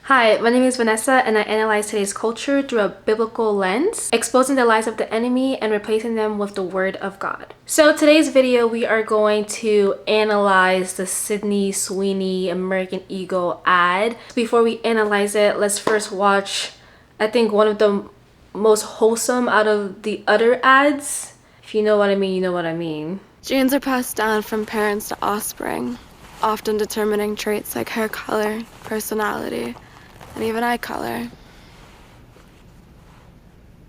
Hi, my name is Vanessa and I analyze today's culture through a biblical lens, exposing the lies of the enemy and replacing them with the word of God. So today's video, we are going to analyze the Sydney Sweeney American Eagle ad. Before we analyze it, let's first watch, I think, one of the most wholesome out of the other ads. If you know what I mean, you know what I mean. Genes are passed down from parents to offspring, often determining traits like hair color, personality, and even eye color.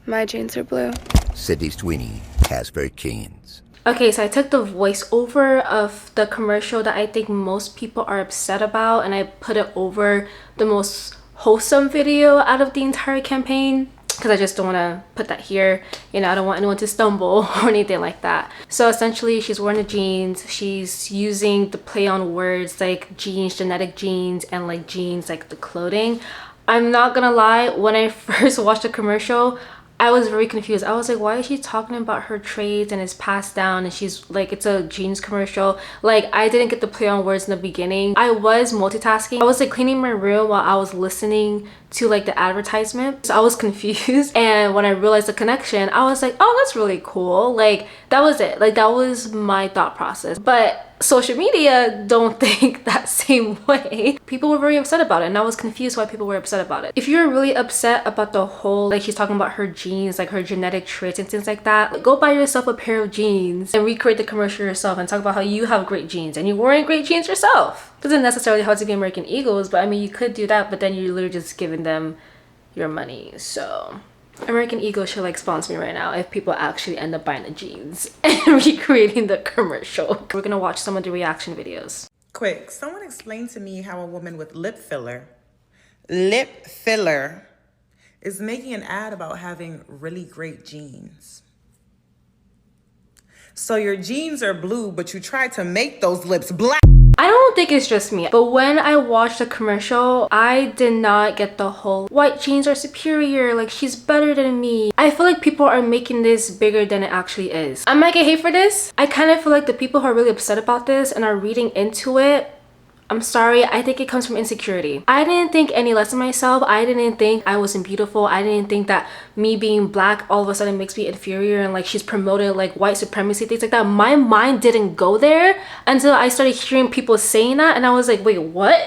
My genes are blue. Sydney Sweeney has very genes. Okay, so I took the voiceover of the commercial that I think most people are upset about and I put it over the most wholesome video out of the entire campaign because I just don't want to put that here. You know, I don't want anyone to stumble or anything like that. So essentially, she's wearing the jeans. She's using the play on words like genes, genetic genes, and like jeans, like the clothing. I'm not gonna lie, when I first watched the commercial, I was very confused. I was like, why is she talking about her traits and it's passed down and she's like, it's a jeans commercial? Like, I didn't get the play on words in the beginning. I was multitasking. I was like cleaning my room while I was listening to like the advertisement. So I was confused. And when I realized the connection, I was like, oh, that's really cool. Like, that was it. Like, that was my thought process. But social media don't think that same way. People were very upset about it and I was confused why people were upset about it. If you're really upset about the whole, like she's talking about her genes, like her genetic traits and things like that, go buy yourself a pair of jeans and recreate the commercial yourself and talk about how you have great genes and you're wearing great jeans yourself. Doesn't necessarily have to be American Eagles, but I mean, you could do that, but then you're literally just giving them your money. So American Eagle should like sponsor me right now if people actually end up buying the jeans and recreating the commercial. We're gonna watch some of the reaction videos. Quick, someone explain to me how a woman with lip filler is making an ad about having really great jeans. So your jeans are blue, but you tried to make those lips black. I don't think it's just me, but when I watched the commercial, I did not get the whole white jeans are superior, like she's better than me. I feel like people are making this bigger than it actually is. I might get hate for this. I kind of feel like the people who are really upset about this and are reading into it, I'm sorry, I think it comes from insecurity. I didn't think any less of myself. I didn't think I wasn't beautiful. I didn't think that me being black all of a sudden makes me inferior and like she's promoted like white supremacy, things like that. My mind didn't go there until I started hearing people saying that and I was like, wait, what?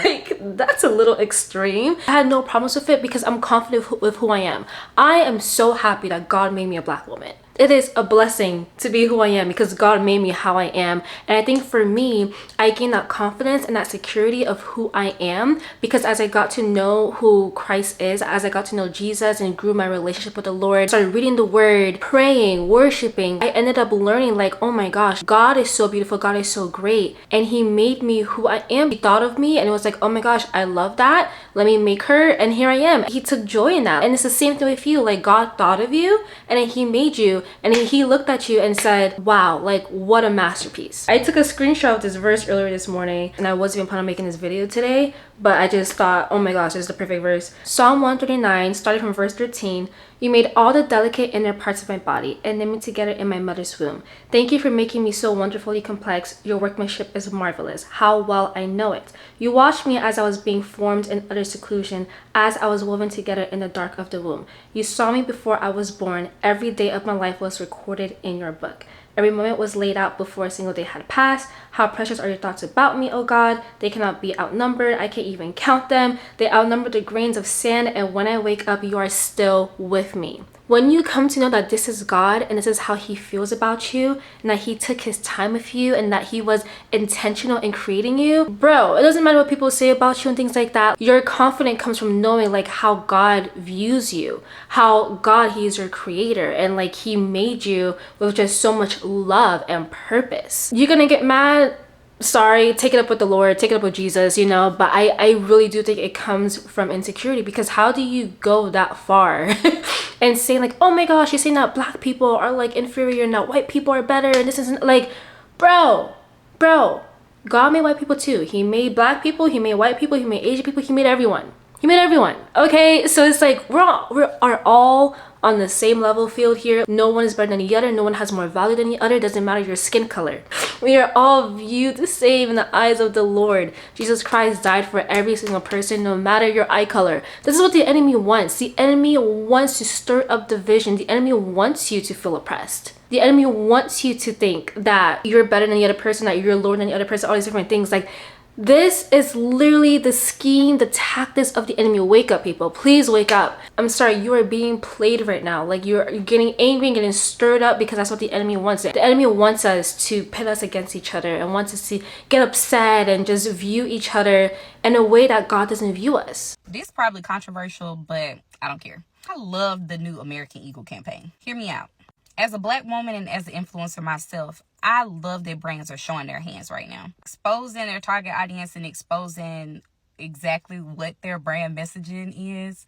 Like, that's a little extreme. I had no problems with it because I'm confident with who I am. I am so happy that God made me a black woman. It is a blessing to be who I am because God made me how I am. And I think for me, I gained that confidence and that security of who I am because as I got to know who Christ is, as I got to know Jesus and grew my relationship with the Lord, started reading the word, praying, worshiping, I ended up learning like, oh my gosh, God is so beautiful, God is so great. And he made me who I am. He thought of me and it was like, oh my gosh, I love that. Let me make her. And here I am. He took joy in that. And it's the same thing with you. Like God thought of you and then he made you. And he looked at you and said, wow, like what a masterpiece. I took a screenshot of this verse earlier this morning and I wasn't even planning on making this video today, but I just thought, oh my gosh, this is the perfect verse. Psalm 139, starting from verse 13. You made all the delicate inner parts of my body and knit me together in my mother's womb. Thank you for making me so wonderfully complex. Your workmanship is marvelous. How well I know it. You watched me as I was being formed in utter seclusion, as I was woven together in the dark of the womb. You saw me before I was born. Every day of my life was recorded in your book. Every moment was laid out before a single day had passed. How precious are your thoughts about me, O God. They cannot be outnumbered. I can't even count them. They outnumber the grains of sand, and when I wake up, you are still with me. When you come to know that this is God and this is how he feels about you and that he took his time with you and that he was intentional in creating you, bro, it doesn't matter what people say about you and things like that. Your confidence comes from knowing like how God views you, how God, he is your creator and like he made you with just so much love and purpose. You're gonna get mad? Sorry, take it up with the Lord, take it up with Jesus, you know, but I really do think it comes from insecurity because how do you go that far and say like, oh my gosh, you're saying that black people are like inferior and that white people are better and this isn't like, bro, God made white people too. He made black people, he made white people, he made Asian people, he made everyone. You made everyone. Okay, so it's like we are all on the same level field here. No one is better than the other. No one has more value than the other. Doesn't matter your skin color. We are all viewed the same in the eyes of the Lord. Jesus Christ died for every single person, no matter your eye color. This is what the enemy wants. The enemy wants to stir up division. The enemy wants you to feel oppressed. The enemy wants you to think that you're better than the other person, that you're lower than the other person, all these different things. Like, this is literally the scheme, the tactics of the enemy. Wake up, people. Please wake up. I'm sorry, you are being played right now. Like, you're getting angry and getting stirred up because that's what the enemy wants. The enemy wants us to pit us against each other and wants us to get upset and just view each other in a way that God doesn't view us. This is probably controversial, but I don't care. I love the new American Eagle campaign. Hear me out. As a Black woman and as an influencer myself, I love that brands are showing their hands right now. Exposing their target audience and exposing exactly what their brand messaging is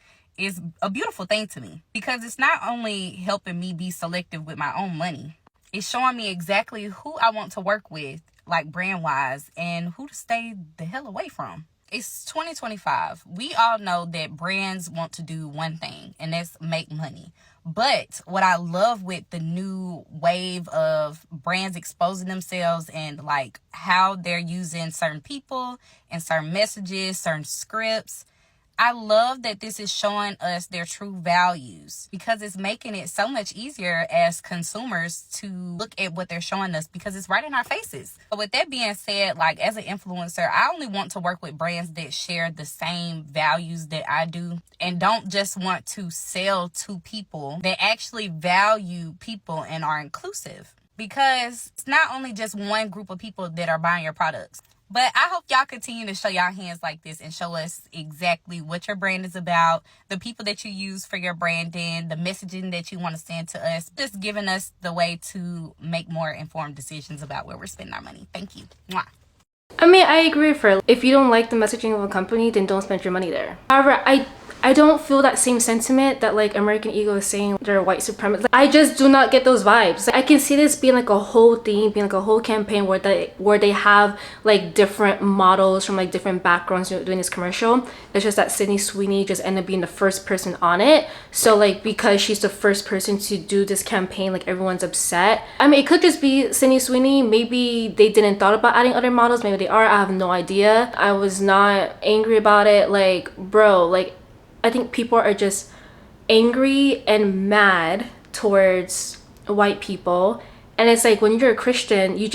a beautiful thing to me. Because it's not only helping me be selective with my own money, it's showing me exactly who I want to work with, like brand-wise, and who to stay the hell away from. It's 2025. We all know that brands want to do one thing, and that's make money. But what I love with the new wave of brands exposing themselves and like how they're using certain people and certain messages, certain scripts, I love that this is showing us their true values because it's making it so much easier as consumers to look at what they're showing us because it's right in our faces. But with that being said, like as an influencer, I only want to work with brands that share the same values that I do and don't just want to sell to people that actually value people and are inclusive because it's not only just one group of people that are buying your products. But I hope y'all continue to show y'all hands like this and show us exactly what your brand is about, the people that you use for your branding, the messaging that you want to send to us, just giving us the way to make more informed decisions about where we're spending our money. Thank you. Mwah. I mean, I agree with her. If you don't like the messaging of a company, then don't spend your money there. However, I don't feel that same sentiment that like American Eagle is saying they're white supremacists. I just do not get those vibes. I can see this being like a whole thing, being like a whole campaign where they have like different models from like different backgrounds doing this commercial. It's just that Sydney Sweeney just ended up being the first person on it. So like because she's the first person to do this campaign, like everyone's upset. I mean, it could just be Sydney Sweeney. Maybe they didn't thought about adding other models. Maybe they are. I have no idea. I was not angry about it. Like, bro, like I think people are just angry and mad towards white people. And it's like when you're a Christian, you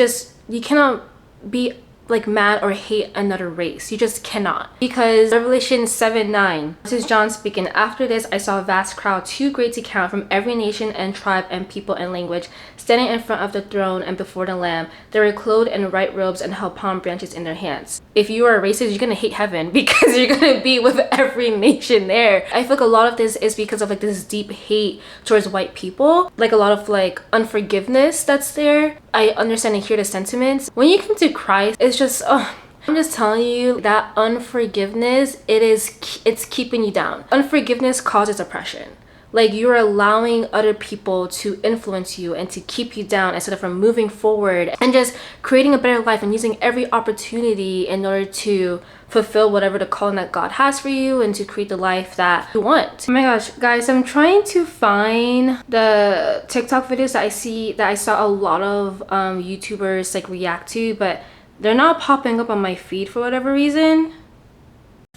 cannot be like mad or hate another race. You just cannot. Because Revelation 7:9, this is John speaking. After this, I saw a vast crowd too great to count from every nation and tribe and people and language standing in front of the throne and before the Lamb. They were clothed in white robes and held palm branches in their hands. If you are a racist, you're gonna hate heaven because you're gonna be with every nation there. I feel like a lot of this is because of like this deep hate towards white people, like a lot of like unforgiveness that's there. I understand and hear the sentiments. When you come to Christ, it's just I'm just telling you that unforgiveness, it's keeping you down. Unforgiveness causes oppression. Like you're allowing other people to influence you and to keep you down instead of from moving forward and just creating a better life and using every opportunity in order to fulfill whatever the calling that God has for you and to create the life that you want. Oh my gosh, guys, I'm trying to find the TikTok videos that I saw a lot of YouTubers like react to, but they're not popping up on my feed for whatever reason.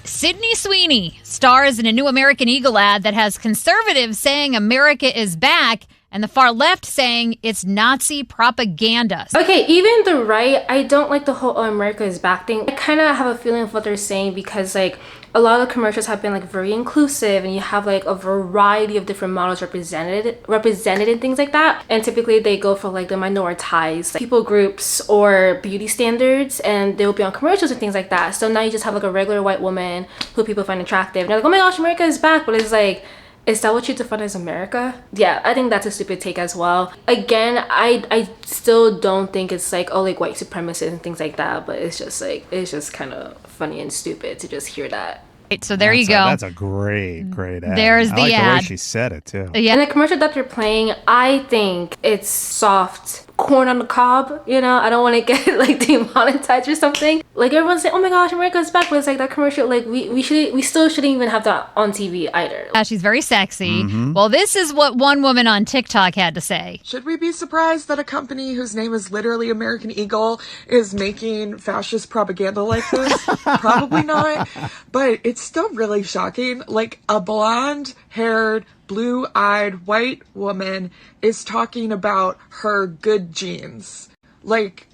Sydney Sweeney stars in a new American Eagle ad that has conservatives saying America is back and the far left saying it's Nazi propaganda. Okay, even the right, I don't like the whole America is back thing. I kind of have a feeling of what they're saying because like a lot of the commercials have been like very inclusive and you have like a variety of different models represented and things like that. And typically they go for like the minoritized like, people groups or beauty standards and they'll be on commercials and things like that. So now you just have like a regular white woman who people find attractive. And they're like, oh my gosh, America is back. But it's like, is that what you define as America? Yeah, I think that's a stupid take as well. Again, I still don't think it's like, oh, like white supremacists and things like that, but it's just like, it's just kind of funny and stupid to just hear that. So there you go. That's a great ad. There's the I like ad. the way she said it too. Yeah. And the commercial that they're playing, I think it's soft corn on the cob, you know? I don't want to get like demonetized or something. Like everyone's saying, oh my gosh, America's back, but it's like that commercial, like we still shouldn't even have that on TV either. Yeah, she's very sexy. Well, this is what one woman on TikTok had to say. Should we be surprised that a company whose name is literally American Eagle is making fascist propaganda like this? Probably not, but it's still really shocking. Like a blonde-haired, blue-eyed white woman is talking about her good genes. Like,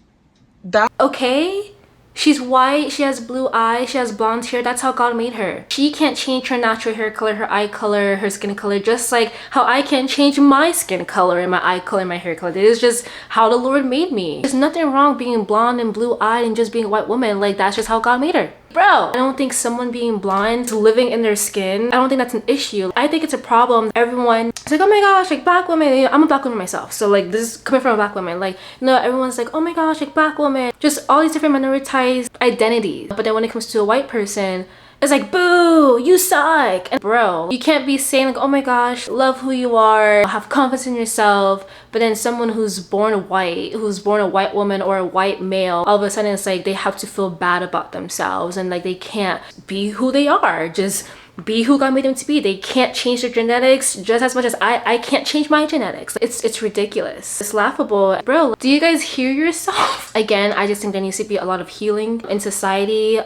that. Okay? She's white, she has blue eyes, she has blonde hair. That's how God made her. She can't change her natural hair color, her eye color, her skin color, just like how I can't change my skin color and my eye color and my hair color. It is just how the Lord made me. There's nothing wrong being blonde and blue eyed and just being a white woman. Like, that's just how God made her. Bro, I don't think someone being blind, living in their skin, I don't think that's an issue. I think it's a problem. Everyone is like, oh my gosh, like black women. I'm a black woman myself. So like this is coming from a black woman. Like, no, everyone's like, oh my gosh, like black woman. Just all these different minoritized identities. But then when it comes to a white person, it's like, boo, you suck. And bro, you can't be saying like, oh my gosh, love who you are, have confidence in yourself. But then someone who's born white, who's born a white woman or a white male, all of a sudden it's like they have to feel bad about themselves and like they can't be who they are. Just be who God made them to be. They can't change their genetics just as much as I can't change my genetics. It's ridiculous. It's laughable. Bro, do you guys hear yourself? Again, I just think there needs to be a lot of healing in society.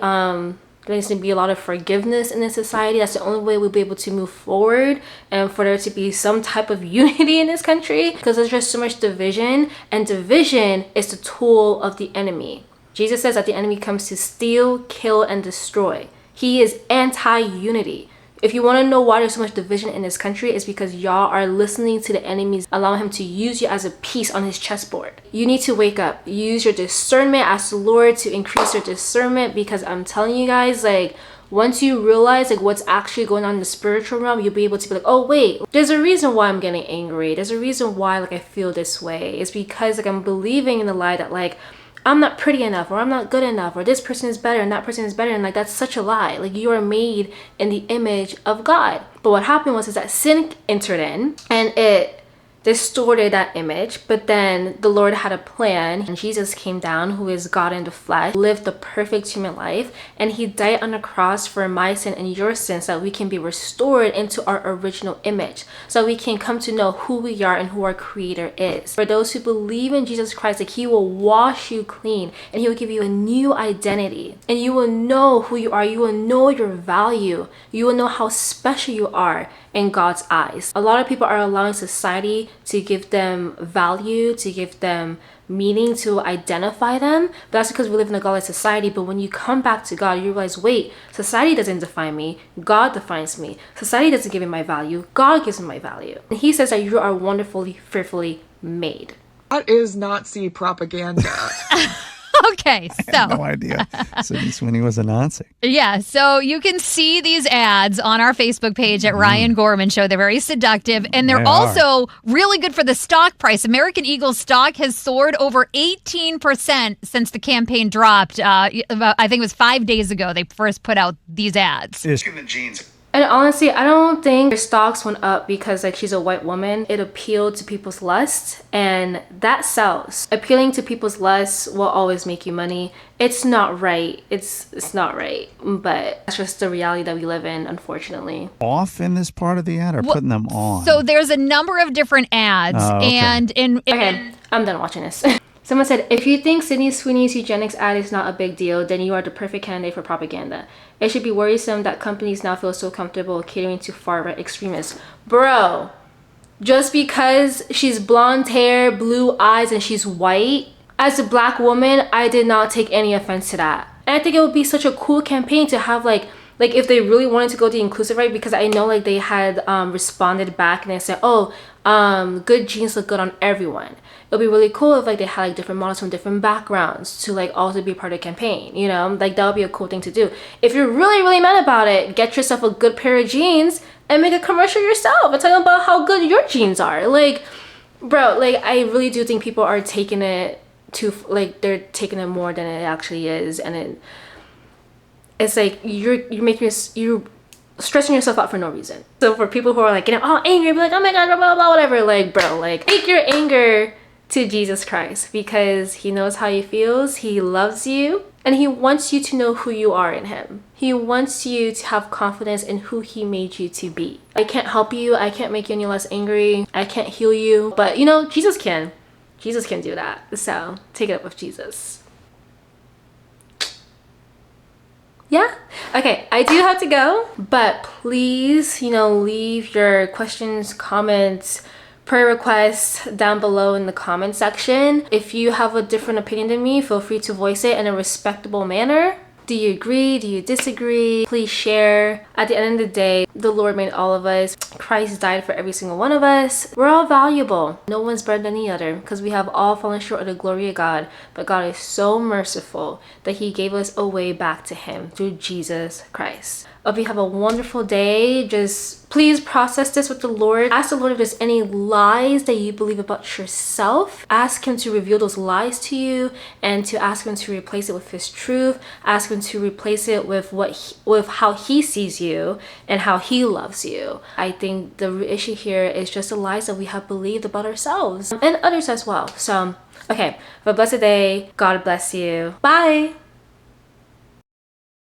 There needs to be a lot of forgiveness in this society. That's the only way we'll be able to move forward and for there to be some type of unity in this country, because there's just so much division, and division is the tool of the enemy. Jesus says that the enemy comes to steal, kill, and destroy. He is anti-unity. If you want to know why there's so much division in this country, it's because y'all are listening to the enemies, allowing him to use you as a piece on his chessboard. You need to wake up, use your discernment, ask the Lord to increase your discernment, because I'm telling you guys, like, once you realize like what's actually going on in the spiritual realm, you'll be able to be like, oh wait, there's a reason why I'm getting angry. There's a reason why like I feel this way. It's because like I'm believing in the lie that like I'm not pretty enough, or I'm not good enough, or this person is better and that person is better, and like that's such a lie. Like you are made in the image of God. But what happened was is that sin entered in and it distorted that image. But then the Lord had a plan, and Jesus came down, who is God in the flesh, lived the perfect human life, and he died on the cross for my sin and your sin, so that we can be restored into our original image, so we can come to know who we are and who our creator is. For those who believe in Jesus Christ, like he will wash you clean and he will give you a new identity, and you will know who you are. You will know your value. You will know how special you are in God's eyes. A lot of people are allowing society to give them value, to give them meaning, to identify them. But that's because we live in a godless society. But when you come back to God, you realize, wait, society doesn't define me. God defines me. Society doesn't give me my value. God gives me my value. And he says that you are wonderfully, fearfully made. That is Nazi propaganda. Okay, so I had no idea Sydney Sweeney was a Nazi. Yeah, so you can see these ads on our Facebook page at Ryan Gorman Show. They're very seductive, and they're also really good for the stock price. American Eagle stock has soared over 18% since the campaign dropped. I think it was 5 days ago they first put out these ads. And honestly, I don't think her stocks went up because like she's a white woman. It appealed to people's lust, and that sells. Appealing to people's lust will always make you money. It's not right. It's not right. But that's just the reality that we live in, unfortunately. Off in this part of the ad, or putting them on? So there's a number of different ads, and Okay, I'm done watching this. Someone said, if you think Sydney Sweeney's eugenics ad is not a big deal, then you are the perfect candidate for propaganda. It should be worrisome that companies now feel so comfortable catering to far-right extremists. Bro, just because she's blonde hair, blue eyes, and she's white, as a black woman, I did not take any offense to that. And I think it would be such a cool campaign to have like if they really wanted to go the inclusive right, because I know like they had responded back and they said, oh, good genes look good on everyone. It would be really cool if like they had like different models from different backgrounds to like also be part of the campaign, you know? Like that would be a cool thing to do. If you're really, really mad about it, get yourself a good pair of jeans and make a commercial yourself and tell them about how good your jeans are. Like, bro, like I really do think people are taking it to like they're taking it more than it actually is, and it's like you're stressing yourself out for no reason. So for people who are like getting all angry, be like, oh my god, blah blah blah, whatever, like bro, like take your anger to Jesus Christ, because he knows how you feels, he loves you, and he wants you to know who you are in him. He wants you to have confidence in who he made you to be. I can't help you, I can't make you any less angry, I can't heal you, but you know, Jesus can. Jesus can do that. So take it up with Jesus. Yeah? Okay, I do have to go, but please, leave your questions, comments, prayer requests down below in the comment section. If you have a different opinion than me, feel free to voice it in a respectable manner. Do you agree? Do you disagree? Please share. At the end of the day, the Lord made all of us. Christ died for every single one of us. We're all valuable. No one's better than the other, because we have all fallen short of the glory of God. But God is so merciful that he gave us a way back to him through Jesus Christ. Hope you have a wonderful day. Just please process this with the Lord. Ask the Lord if there's any lies that you believe about yourself. Ask him to reveal those lies to you, and to ask him to replace it with his truth. Ask him to replace it with with how he sees you and how he loves you. I think the issue here is just the lies that we have believed about ourselves and others as well. So, okay, have a blessed day. God bless you. Bye.